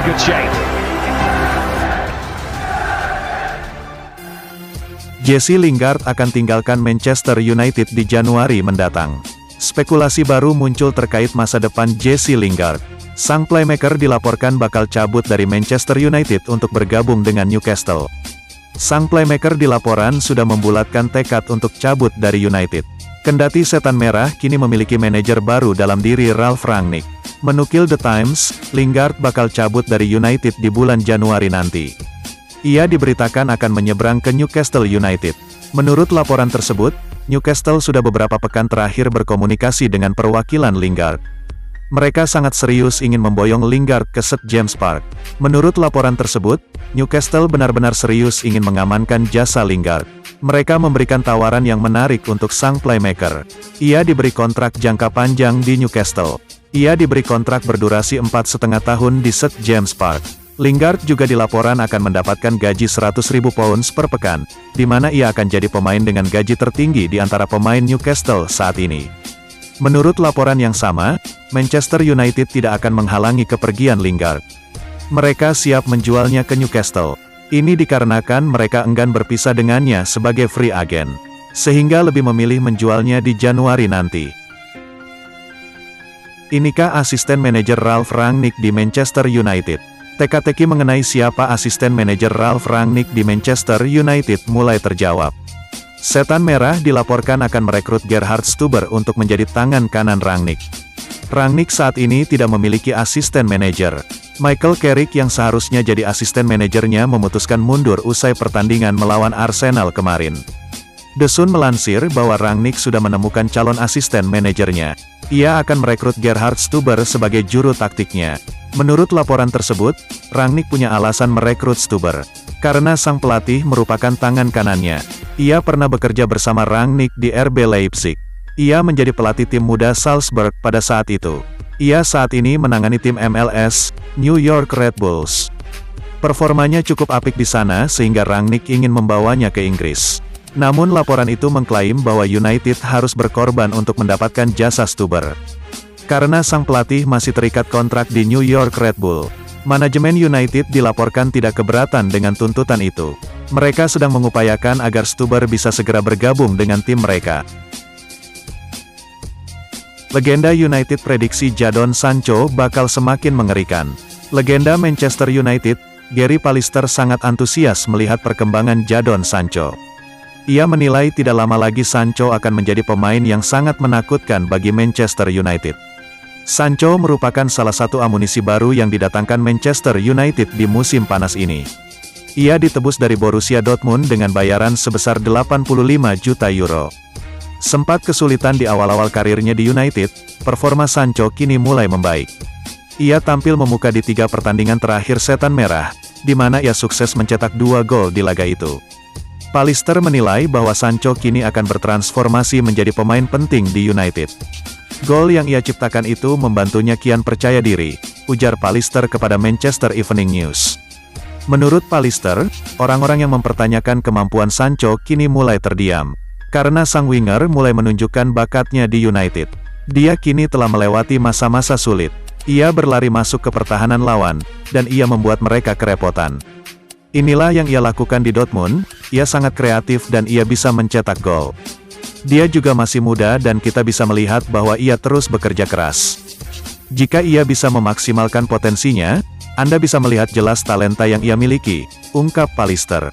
good shape. Jesse Lingard akan tinggalkan Manchester United di Januari mendatang. Spekulasi baru muncul terkait masa depan Jesse Lingard. Sang playmaker dilaporkan bakal cabut dari Manchester United untuk bergabung dengan Newcastle. Sang playmaker di laporan sudah membulatkan tekad untuk cabut dari United. Kendati Setan Merah kini memiliki manajer baru dalam diri Ralf Rangnick. Menukil The Times, Lingard bakal cabut dari United di bulan Januari nanti. Ia diberitakan akan menyeberang ke Newcastle United. Menurut laporan tersebut, Newcastle sudah beberapa pekan terakhir berkomunikasi dengan perwakilan Lingard. Mereka sangat serius ingin memboyong Lingard ke St James Park. Menurut laporan tersebut, Newcastle benar-benar serius ingin mengamankan jasa Lingard. Mereka memberikan tawaran yang menarik untuk sang playmaker. Ia diberi kontrak jangka panjang di Newcastle. Ia diberi kontrak berdurasi 4,5 tahun di St James Park. Lingard juga dilaporan akan mendapatkan gaji 100.000 pounds per pekan, di mana ia akan jadi pemain dengan gaji tertinggi di antara pemain Newcastle saat ini. Menurut laporan yang sama, Manchester United tidak akan menghalangi kepergian Lingard. Mereka siap menjualnya ke Newcastle. Ini dikarenakan mereka enggan berpisah dengannya sebagai free agent, sehingga lebih memilih menjualnya di Januari nanti. Inikah asisten manajer Ralf Rangnick di Manchester United? Teka-teki mengenai siapa asisten manajer Ralf Rangnick di Manchester United mulai terjawab. Setan Merah dilaporkan akan merekrut Gerhard Stuber untuk menjadi tangan kanan Rangnick. Rangnick saat ini tidak memiliki asisten manajer. Michael Carrick yang seharusnya jadi asisten manajernya memutuskan mundur usai pertandingan melawan Arsenal kemarin. The Sun melansir bahwa Rangnick sudah menemukan calon asisten manajernya. Ia akan merekrut Gerhard Stuber sebagai juru taktiknya. Menurut laporan tersebut, Rangnick punya alasan merekrut Stuber, karena sang pelatih merupakan tangan kanannya. Ia pernah bekerja bersama Rangnick di RB Leipzig. Ia menjadi pelatih tim muda Salzburg pada saat itu. Ia saat ini menangani tim MLS, New York Red Bulls. Performanya cukup apik di sana sehingga Rangnick ingin membawanya ke Inggris. Namun laporan itu mengklaim bahwa United harus berkorban untuk mendapatkan jasa Stuber. Karena sang pelatih masih terikat kontrak di New York Red Bull, manajemen United dilaporkan tidak keberatan dengan tuntutan itu. Mereka sedang mengupayakan agar Stuber bisa segera bergabung dengan tim mereka. Legenda United prediksi Jadon Sancho bakal semakin mengerikan. Legenda Manchester United, Gary Pallister sangat antusias melihat perkembangan Jadon Sancho. Ia menilai tidak lama lagi Sancho akan menjadi pemain yang sangat menakutkan bagi Manchester United. Sancho merupakan salah satu amunisi baru yang didatangkan Manchester United di musim panas ini. Ia ditebus dari Borussia Dortmund dengan bayaran sebesar 85 juta euro. Sempat kesulitan di awal-awal karirnya di United, performa Sancho kini mulai membaik. Ia tampil memuka di 3 pertandingan terakhir Setan Merah, di mana ia sukses mencetak 2 gol di laga itu. Pallister menilai bahwa Sancho kini akan bertransformasi menjadi pemain penting di United. Gol yang ia ciptakan itu membantunya kian percaya diri, ujar Pallister kepada Manchester Evening News. Menurut Pallister, orang-orang yang mempertanyakan kemampuan Sancho kini mulai terdiam, karena sang winger mulai menunjukkan bakatnya di United. Dia kini telah melewati masa-masa sulit. Ia berlari masuk ke pertahanan lawan, dan ia membuat mereka kerepotan. Inilah yang ia lakukan di Dortmund, ia sangat kreatif dan ia bisa mencetak gol. Dia juga masih muda dan kita bisa melihat bahwa ia terus bekerja keras. Jika ia bisa memaksimalkan potensinya, Anda bisa melihat jelas talenta yang ia miliki, ungkap Pallister.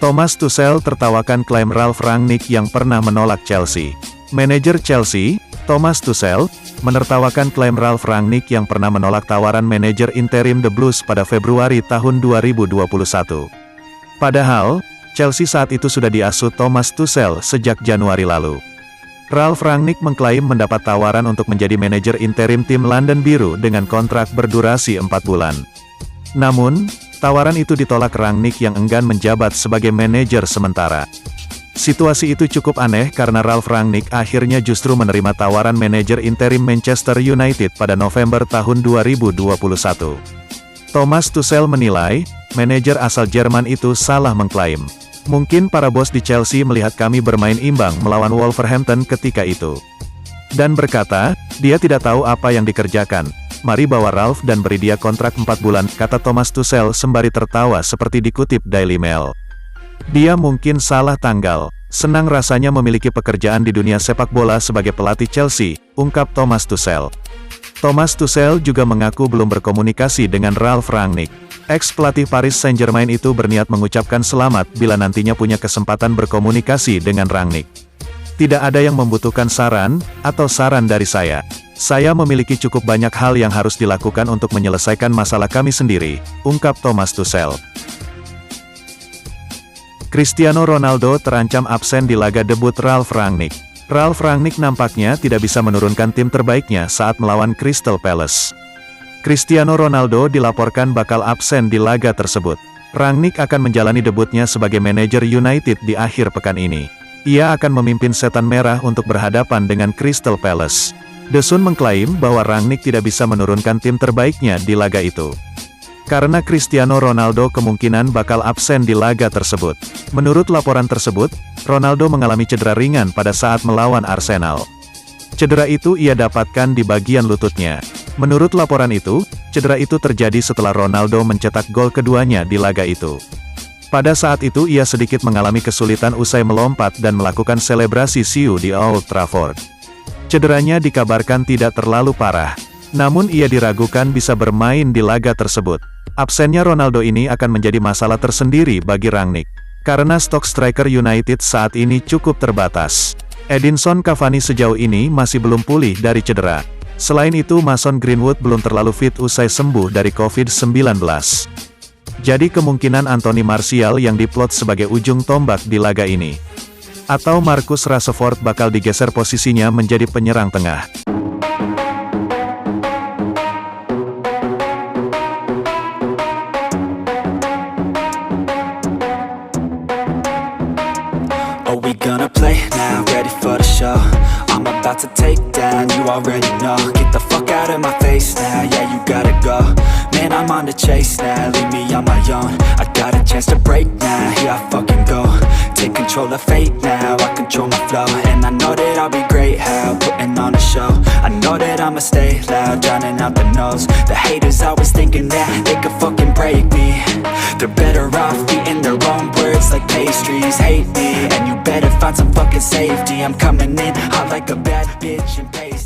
Thomas Tuchel tertawakan klaim Ralf Rangnick yang pernah menolak Chelsea. Manajer Chelsea, Thomas Tuchel, menertawakan klaim Ralf Rangnick yang pernah menolak tawaran manajer interim The Blues pada Februari tahun 2021. Padahal, Chelsea saat itu sudah diasuh Thomas Tuchel sejak Januari lalu. Ralf Rangnick mengklaim mendapat tawaran untuk menjadi manajer interim tim London Biru dengan kontrak berdurasi 4 bulan. Namun, tawaran itu ditolak Rangnick yang enggan menjabat sebagai manajer sementara. Situasi itu cukup aneh karena Ralf Rangnick akhirnya justru menerima tawaran manajer interim Manchester United pada November tahun 2021. Thomas Tuchel menilai, manajer asal Jerman itu salah mengklaim. Mungkin para bos di Chelsea melihat kami bermain imbang melawan Wolverhampton ketika itu. Dan berkata, dia tidak tahu apa yang dikerjakan. mari bawa Ralph dan beri dia kontrak 4 bulan, kata Thomas Tuchel sembari tertawa seperti dikutip Daily Mail. Dia mungkin salah tanggal. Senang rasanya memiliki pekerjaan di dunia sepak bola sebagai pelatih Chelsea, ungkap Thomas Tuchel. Thomas Tuchel juga mengaku belum berkomunikasi dengan Ralf Rangnick. Ex-pelatih Paris Saint-Germain itu berniat mengucapkan selamat bila nantinya punya kesempatan berkomunikasi dengan Rangnick. Tidak ada yang membutuhkan saran dari saya. Saya memiliki cukup banyak hal yang harus dilakukan untuk menyelesaikan masalah kami sendiri, ungkap Thomas Tuchel. Cristiano Ronaldo terancam absen di laga debut Ralf Rangnick. Ralf Rangnick nampaknya tidak bisa menurunkan tim terbaiknya saat melawan Crystal Palace. Cristiano Ronaldo dilaporkan bakal absen di laga tersebut. Rangnick akan menjalani debutnya sebagai manajer United di akhir pekan ini. Ia akan memimpin Setan Merah untuk berhadapan dengan Crystal Palace. The Sun mengklaim bahwa Rangnick tidak bisa menurunkan tim terbaiknya di laga itu. Karena Cristiano Ronaldo kemungkinan bakal absen di laga tersebut. Menurut laporan tersebut, Ronaldo mengalami cedera ringan pada saat melawan Arsenal. Cedera itu ia dapatkan di bagian lututnya. Menurut laporan itu, cedera itu terjadi setelah Ronaldo mencetak gol keduanya di laga itu. Pada saat itu ia sedikit mengalami kesulitan usai melompat dan melakukan selebrasi siu di Old Trafford. Cederanya dikabarkan tidak terlalu parah, namun ia diragukan bisa bermain di laga tersebut. Absennya Ronaldo ini akan menjadi masalah tersendiri bagi Rangnick, karena stok striker United saat ini cukup terbatas. Edinson Cavani sejauh ini masih belum pulih dari cedera. Selain itu Mason Greenwood belum terlalu fit usai sembuh dari COVID-19. Jadi kemungkinan Anthony Martial yang diplot sebagai ujung tombak di laga ini. Atau Marcus Rashford bakal digeser posisinya menjadi penyerang tengah. We gonna play now, ready for the show. I'm about to take down, you already know. Get the fuck out of my face now, yeah you gotta go. Man, I'm on the chase now, leave me on my own. I got a chance to break now, here I fucking go. Take control of fate now, I control my flow. And I know that I'll be great, how, putting on a show. I know that I'ma stay loud, drowning out the noise. The haters always thinking that they could fucking break me. They're better off eating their own words like pastries. Hate me, and you better find some fucking safety. I'm coming in hot like a bad bitch and pasty.